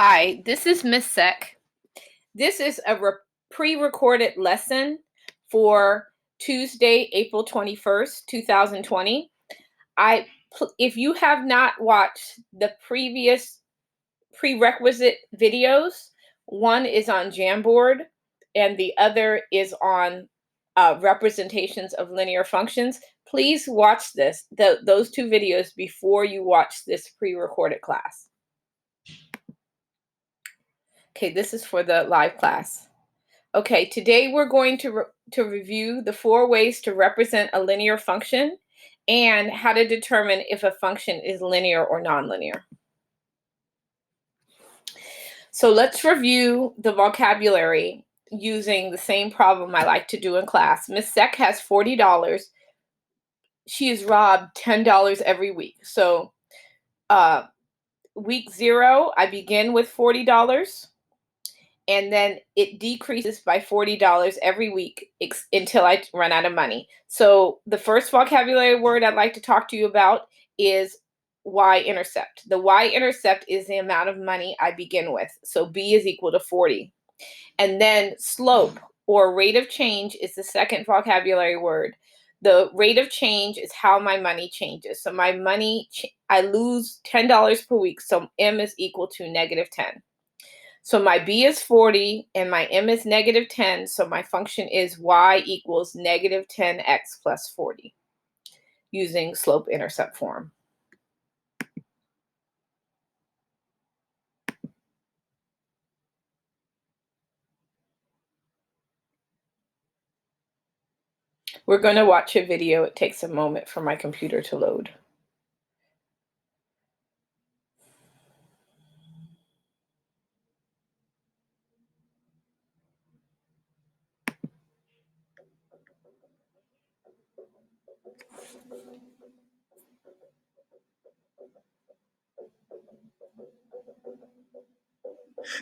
Hi, this is Miss Sec. This is a pre-recorded lesson for Tuesday, April 21st, 2020. If you have not watched the previous prerequisite videos, one is on Jamboard and the other is on representations of linear functions. Please watch those two videos before you watch this pre-recorded class. Okay, this is for the live class. Okay, today we're going to review the 4 ways to represent a linear function and how to determine if a function is linear or nonlinear. So let's review the vocabulary using the same problem I like to do in class. Miss Sec has $40. She is robbed $10 every week. So week 0, I begin with $40. And then it decreases by $40 every week until I run out of money. So the first vocabulary word I'd like to talk to you about is Y-intercept. The Y-intercept is the amount of money I begin with. So B is equal to 40. And then slope or rate of change is the second vocabulary word. The rate of change is how my money changes. So my money, I lose $10 per week. So M is equal to -10. So my B is 40 and my M is -10. So my function is Y equals -10x plus 40 using slope-intercept form. We're going to watch a video. It takes a moment for my computer to load.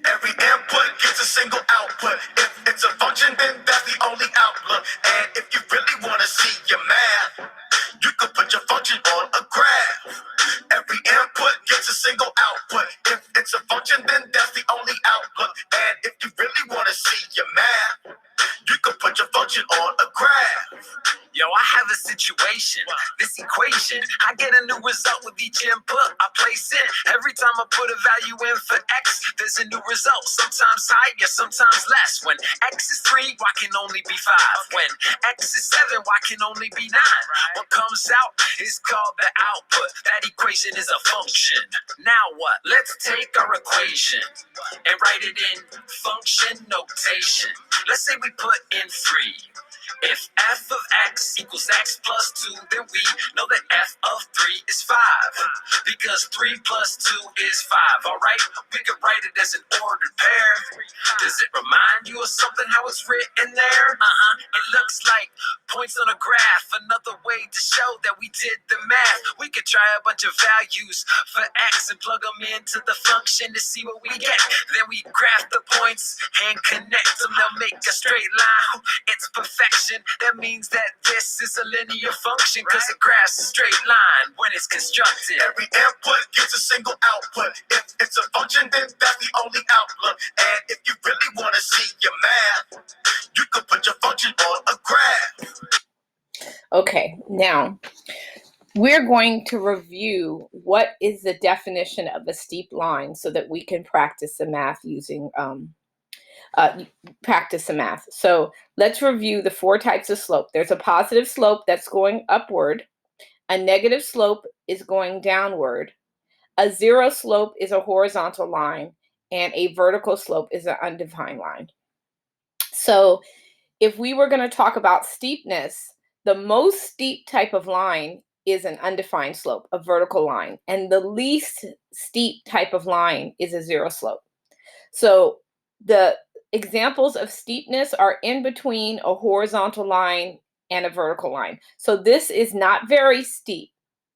Every input gets a single output. If it's a function, then that's the only outlook. And if you really want to see your math, you could put your function on a graph. Every input gets a single output. If it's a function, then that's the only outlook. And if you really want to see your math, you could put your function on a graph. Yo, I have a situation, this equation. I get a new result with each input I place in. Every time I put a value in for x, there's a new result. Sometimes higher, sometimes less. When x is 3, y can only be 5. When x is 7, y can only be 9. What comes out is called the output. That equation is a function. Now what? Let's take our equation and write it in function notation. Let's say we put in 3. If f of x equals x plus 2, then we know that f of 3 is 5. Because 3 plus 2 is 5, alright? We could write it as an ordered pair. Does it remind you of something, how it's written there? It looks like points on a graph. Another way to show that we did the math. We could try a bunch of values for x and plug them into the function to see what we get. Then we graph the points and connect them. They'll make a straight line. It's perfection. That means that this is a linear function because it graphs a straight line when it's constructed. Every input gets a single output. If it's a function, then that's the only outlook. And if you really want to see your math, you could put your function on a graph. Okay, now we're going to review what is the definition of a steep line so that we can practice the math using So let's review the 4 types of slope. There's a positive slope that's going upward. A negative slope is going downward. A zero slope is a horizontal line. And a vertical slope is an undefined line. So if we were going to talk about steepness, the most steep type of line is an undefined slope, a vertical line. And the least steep type of line is a zero slope. So the examples of steepness are in between a horizontal line and a vertical line. So this is not very steep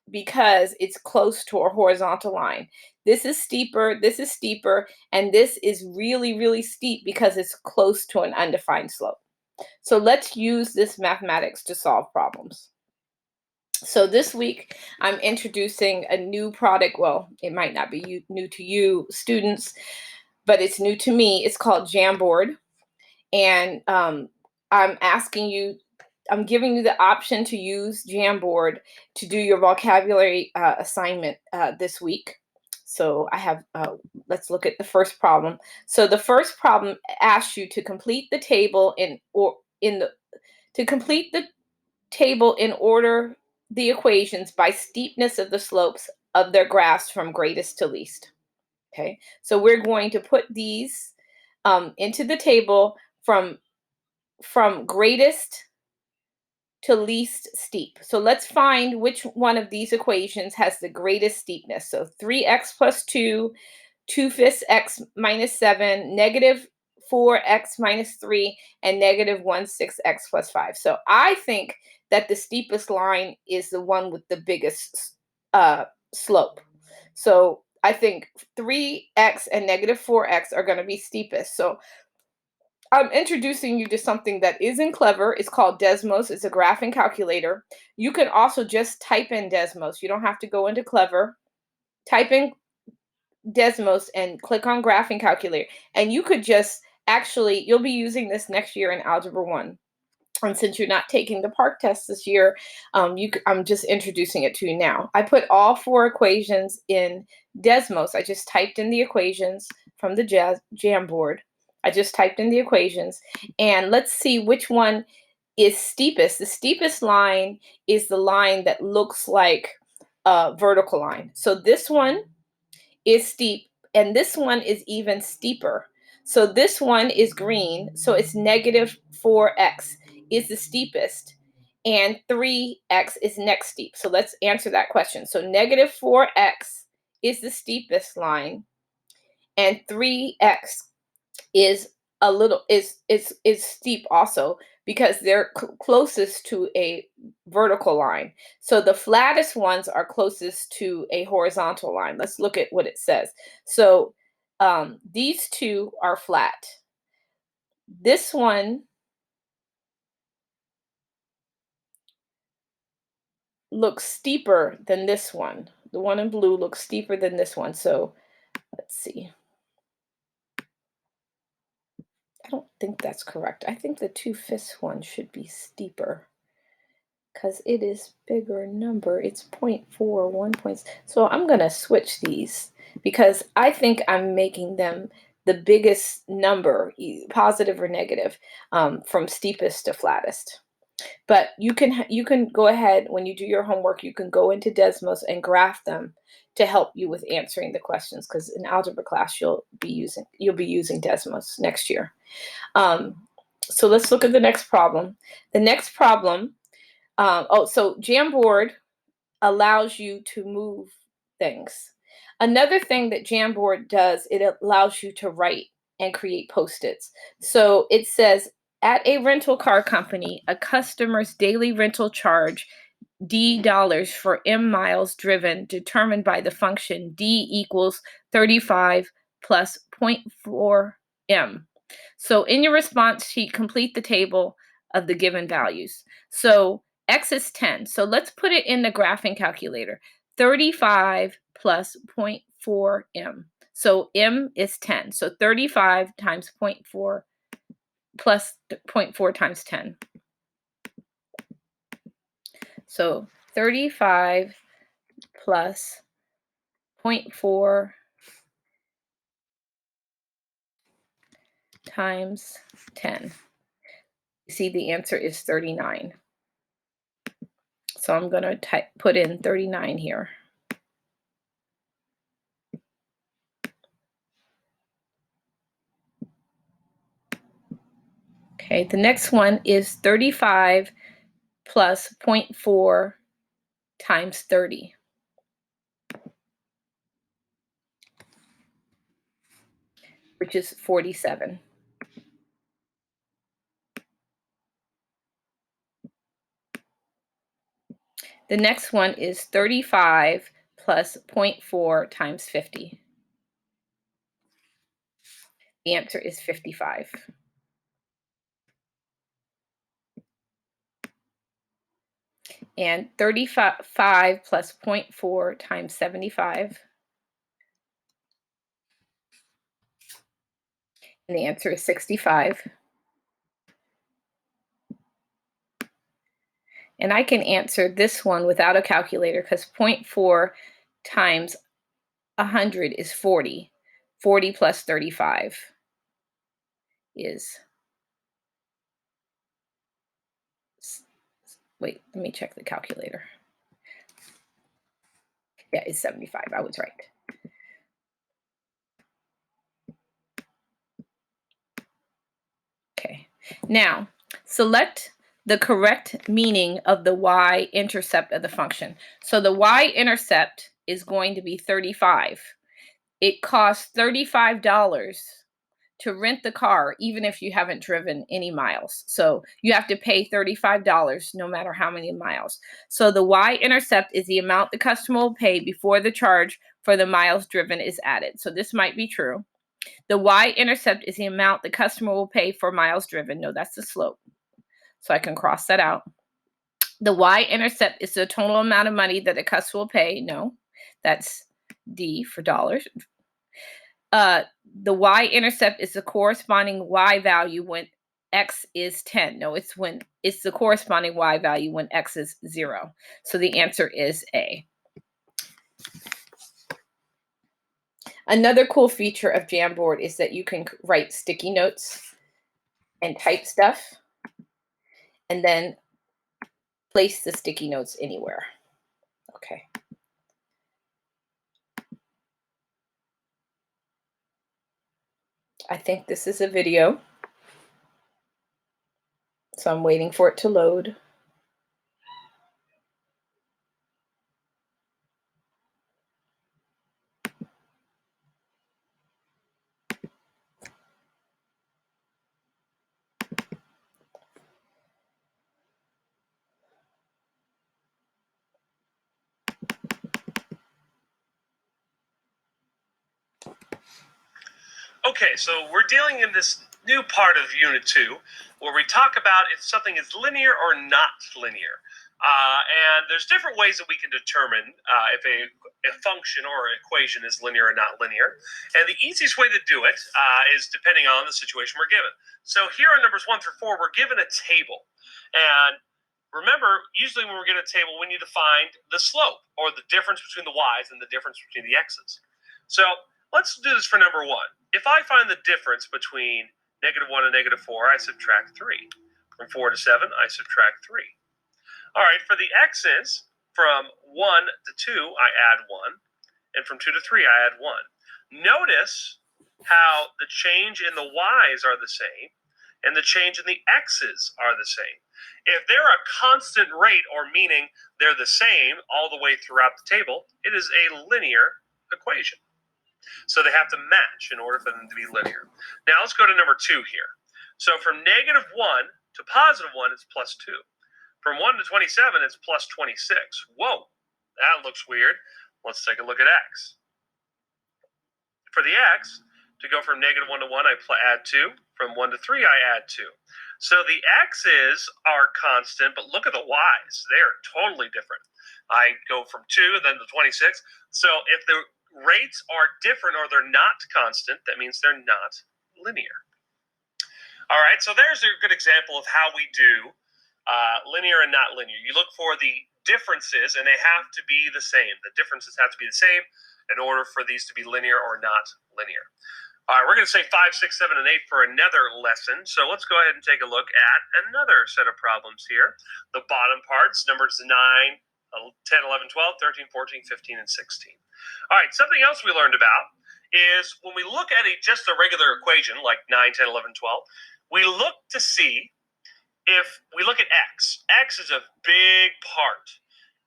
because it's close to a horizontal line. This is steeper, and this is really, really steep because it's close to an undefined slope. So let's use this mathematics to solve problems. So this week, I'm introducing a new product. Well, it might not be new to you, students. but it's new to me. It's called Jamboard. And I'm giving you the option to use Jamboard to do your vocabulary assignment this week. So I have, let's look at the first problem. So the first problem asks you to complete the table to complete the table in order the equations by steepness of the slopes of their graphs from greatest to least. Okay, so we're going to put these into the table from greatest to least steep. So let's find which one of these equations has the greatest steepness. So 3x plus 2, 2/5 x minus 7, negative 4x minus 3, and negative 1/6 x plus 5. So I think that the steepest line is the one with the biggest slope. So I think 3x and negative 4x are going to be steepest. So I'm introducing you to something that isn't clever. It's called Desmos. It's a graphing calculator. You can also just type in Desmos. You don't have to go into clever. Type in Desmos and click on graphing calculator. And you could just actually, you'll be using this next year in Algebra 1. And since you're not taking the PARCC test this year, I'm just introducing it to you now. I put all 4 equations in Desmos. I just typed in the equations from the Jamboard. I just typed in the equations, and let's see which one is steepest. The steepest line is the line that looks like a vertical line. So this one is steep, and this one is even steeper. So this one is green, so it's negative 4x is the steepest, and 3x is next steep. So let's answer that question. So negative 4x is the steepest line, and 3x is a little is steep also because they're closest to a vertical line. So the flattest ones are closest to a horizontal line. Let's look at what it says. So these two are flat. This one looks steeper than this one. The one in blue looks steeper than this one. So let's see. I don't think that's correct. I think the 2/5 one should be steeper because it is bigger number. It's 0.4, 1 point. So I'm going to switch these because I think I'm making them the biggest number, positive or negative, from steepest to flattest. But you can go ahead when you do your homework. You can go into Desmos and graph them to help you with answering the questions. Because in algebra class, you'll be using Desmos next year. So let's look at the next problem. The next problem. So Jamboard allows you to move things. Another thing that Jamboard does, it allows you to write and create post-its. So it says, at a rental car company, a customer's daily rental charge D dollars for M miles driven determined by the function D equals 35 plus 0.4 M. So in your response sheet, complete the table of the given values. So X is 10. So let's put it in the graphing calculator. 35 plus 0.4 M. So M is 10. So 35 times 0.4 plus 0.4 times 10. So 35 plus 0.4 times 10. You see the answer is 39. So I'm going to put in 39 here. Okay, the next one is 35 plus 0.4 times 30. Which is 47. The next one is 35 plus 0.4 times 50. The answer is 55. And 35 plus 0.4 times 75. And the answer is 65. And I can answer this one without a calculator because 0.4 times 100 is 40. 40 plus 35 is, wait, let me check the calculator. Yeah, it's 75. I was right. Okay. Now, select the correct meaning of the y-intercept of the function. So the y-intercept is going to be 35. It costs $35 to rent the car, even if you haven't driven any miles. So you have to pay $35 no matter how many miles. So the y-intercept is the amount the customer will pay before the charge for the miles driven is added. So this might be true. The y-intercept is the amount the customer will pay for miles driven. No, that's the slope. So I can cross that out. The y-intercept is the total amount of money that the customer will pay. No, that's D for dollars. The y-intercept is the corresponding y value when x is 10. No, it's the corresponding y value when x is 0. So the answer is A. Another cool feature of Jamboard is that you can write sticky notes and type stuff and then place the sticky notes anywhere. Okay. I think this is a video. So I'm waiting for it to load. Okay, so we're dealing in this new part of Unit 2 where we talk about if something is linear or not linear. And there's different ways that we can determine if a function or equation is linear or not linear. And the easiest way to do it is depending on the situation we're given. So here on numbers 1 through 4, we're given a table. And remember, usually when we're given a table, we need to find the slope or the difference between the y's and the difference between the x's. So let's do this for number 1. If I find the difference between -1 and -4, I subtract 3. From 4 to 7, I subtract 3. All right, for the x's, from 1 to 2, I add 1. And from 2 to 3, I add 1. Notice how the change in the y's are the same and the change in the x's are the same. If they're a constant rate, or meaning they're the same all the way throughout the table, it is a linear equation. So they have to match in order for them to be linear. Now let's go to number 2 here. So from -1 to +1 is +2. From 1 to 27, it's +26. Whoa, that looks weird. Let's take a look at x. For the x, to go from -1 to 1, I add 2. From 1 to 3, I add 2. So the x's are constant, but look at the y's. They are totally different. I go from 2, then to 26. So if the rates are different or they're not constant, that means they're not linear. All right, so there's a good example of how we do linear and not linear. You look for the differences, and they have to be the same. The differences have to be the same in order for these to be linear or not linear. All right, we're going to say 5, 6, 7, and 8 for another lesson. So let's go ahead and take a look at another set of problems here. The bottom parts, numbers 9, 10, 11, 12, 13, 14, 15, and 16. All right, something else we learned about is when we look at just a regular equation like 9, 10, 11, 12, we look to see if we look at x. X is a big part.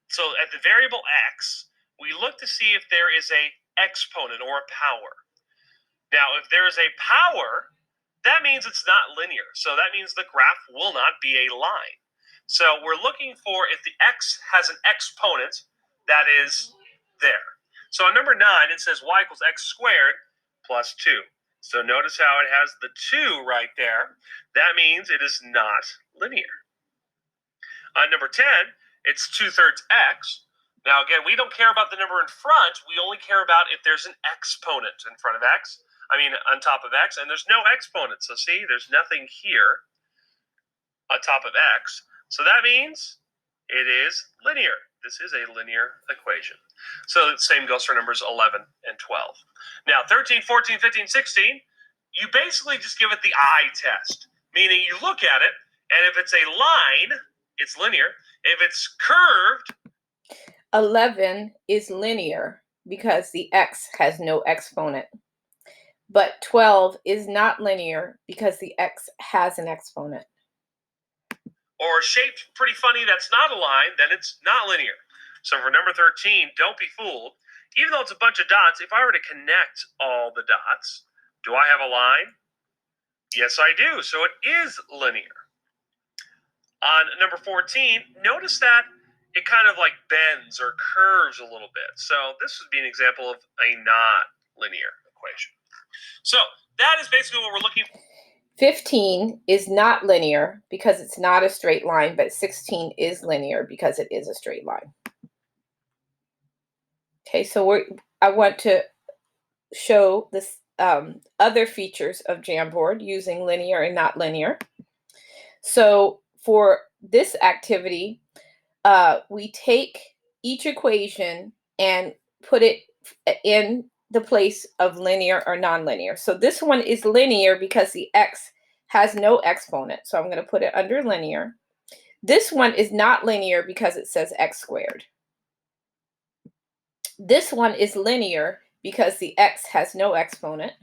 So at the variable x, we look to see if there is a exponent or a power. Now, if there is a power, that means it's not linear. So that means the graph will not be a line. So we're looking for if the x has an exponent that is there. So on number 9, it says y equals x squared plus 2. So notice how it has the 2 right there. That means it is not linear. On number 10, it's 2/3 x. Now, again, we don't care about the number in front. We only care about if there's an exponent in front of x. on top of x, and there's no exponent. So see, there's nothing here on top of x. So that means it is linear. This is a linear equation. So the same goes for numbers 11 and 12. Now, 13, 14, 15, 16, you basically just give it the eye test, meaning you look at it, and if it's a line, it's linear. If it's curved, 11 is linear because the x has no exponent. But 12 is not linear because the x has an exponent. or shaped pretty funny that's not a line, then it's not linear. So for number 13, don't be fooled. Even though it's a bunch of dots, if I were to connect all the dots, do I have a line? Yes, I do. So it is linear. On number 14, notice that it kind of like bends or curves a little bit. So this would be an example of a non-linear equation. So that is basically what we're looking for. 15 is not linear because it's not a straight line, but 16 is linear because it is a straight line. Okay, so I want to show this other features of Jamboard using linear and not linear. So for this activity, we take each equation and put it in the place of linear or nonlinear. So this one is linear because the x has no exponent. So I'm going to put it under linear. This one is not linear because it says x squared. This one is linear because the x has no exponent.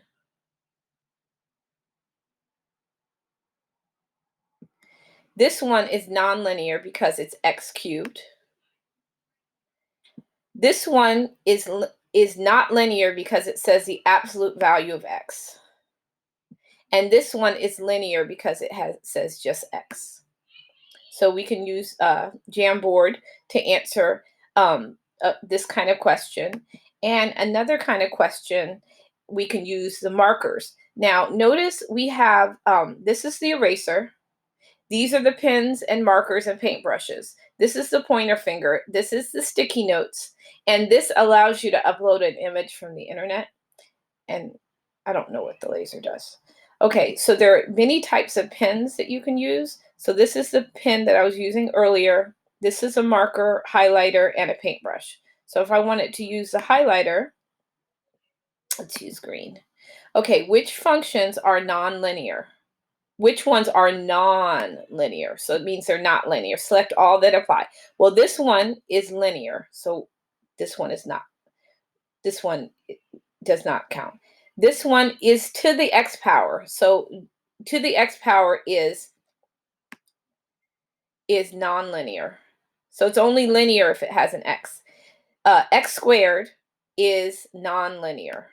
This one is nonlinear because it's x cubed. This one is not linear because it says the absolute value of x. And this one is linear because it says just x. So we can use Jamboard to answer this kind of question. And another kind of question, we can use the markers. Now, notice we have, this is the eraser. These are the pens and markers and paintbrushes. This is the pointer finger. This is the sticky notes. And this allows you to upload an image from the internet. And I don't know what the laser does. Okay, so there are many types of pens that you can use. So this is the pen that I was using earlier. This is a marker, highlighter, and a paintbrush. So if I wanted to use the highlighter, let's use green. Okay, which functions are nonlinear? Which ones are non-linear? So it means they're not linear. Select all that apply. Well, this one is linear, so this one is not. This one does not count. This one is to the x power. So to the x power is nonlinear. So it's only linear if it has an x. X squared is nonlinear.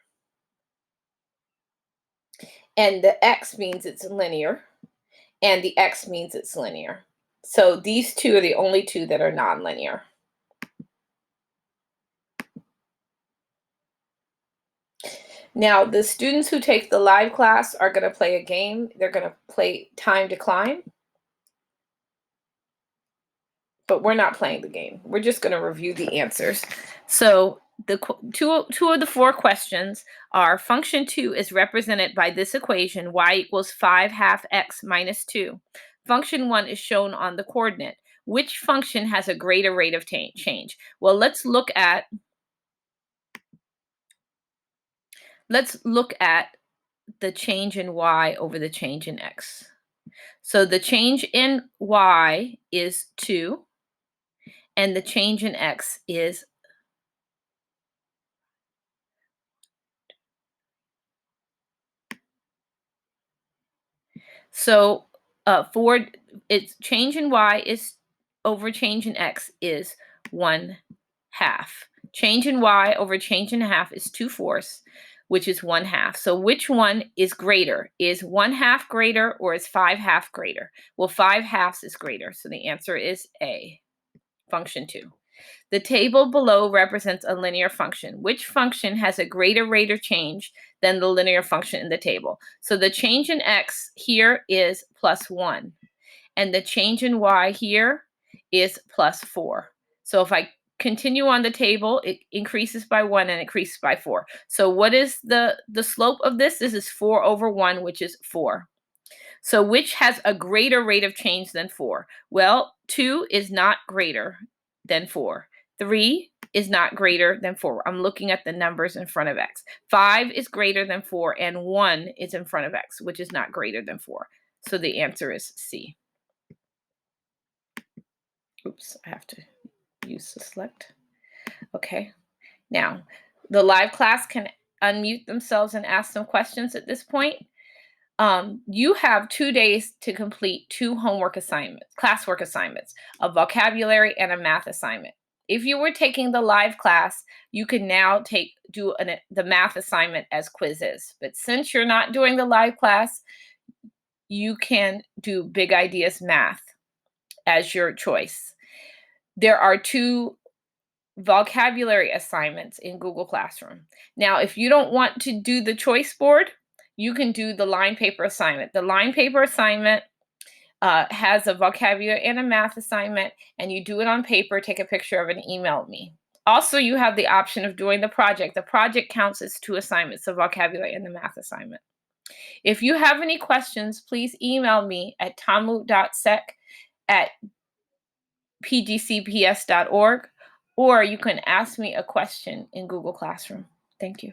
And the x means it's linear, and the x means it's linear. So these two are the only two that are nonlinear. Now, the students who take the live class are going to play a game. They're going to play Time to Climb. But we're not playing the game. We're just going to review the answers. So the two of the four questions are: function 2 is represented by this equation, y equals 5/2 x minus 2. Function 1 is shown on the coordinate. Which function has a greater rate of change? Well, let's look at the change in y over the change in x. So the change in y is 2, and the change in x is so for its change in y is over change in x is 1/2. Change in y over change in a half is 2/4, which is 1/2. So which one is greater? Is 1/2 greater or is 5/2 greater? Well, 5/2 is greater. So the answer is A, function 2. The table below represents a linear function. Which function has a greater rate of change than the linear function in the table? So the change in x here is +1, and the change in y here is +4. So if I continue on the table, it increases by 1 and increases by 4. So what is the slope of this? This is 4 over 1, which is 4. So which has a greater rate of change than 4? Well, 2 is not greater than 4. 3 is not greater than 4. I'm looking at the numbers in front of x. 5 is greater than 4, and 1 is in front of x, which is not greater than 4. So the answer is C. Oops, I have to use the select. Okay. Now, the live class can unmute themselves and ask some questions at this point. You have 2 days to complete 2 homework assignments, classwork assignments, a vocabulary and a math assignment. If you were taking the live class, you can now do the math assignment as quizzes. But since you're not doing the live class, you can do Big Ideas Math as your choice. There are 2 vocabulary assignments in Google Classroom. Now, if you don't want to do the choice board, you can do the line paper assignment. The line paper assignment has a vocabulary and a math assignment, and you do it on paper, take a picture of it, and email me. Also, you have the option of doing the project. The project counts as 2 assignments, the vocabulary and the math assignment. If you have any questions, please email me at tamu.sec@pgcps.org, or you can ask me a question in Google Classroom. Thank you.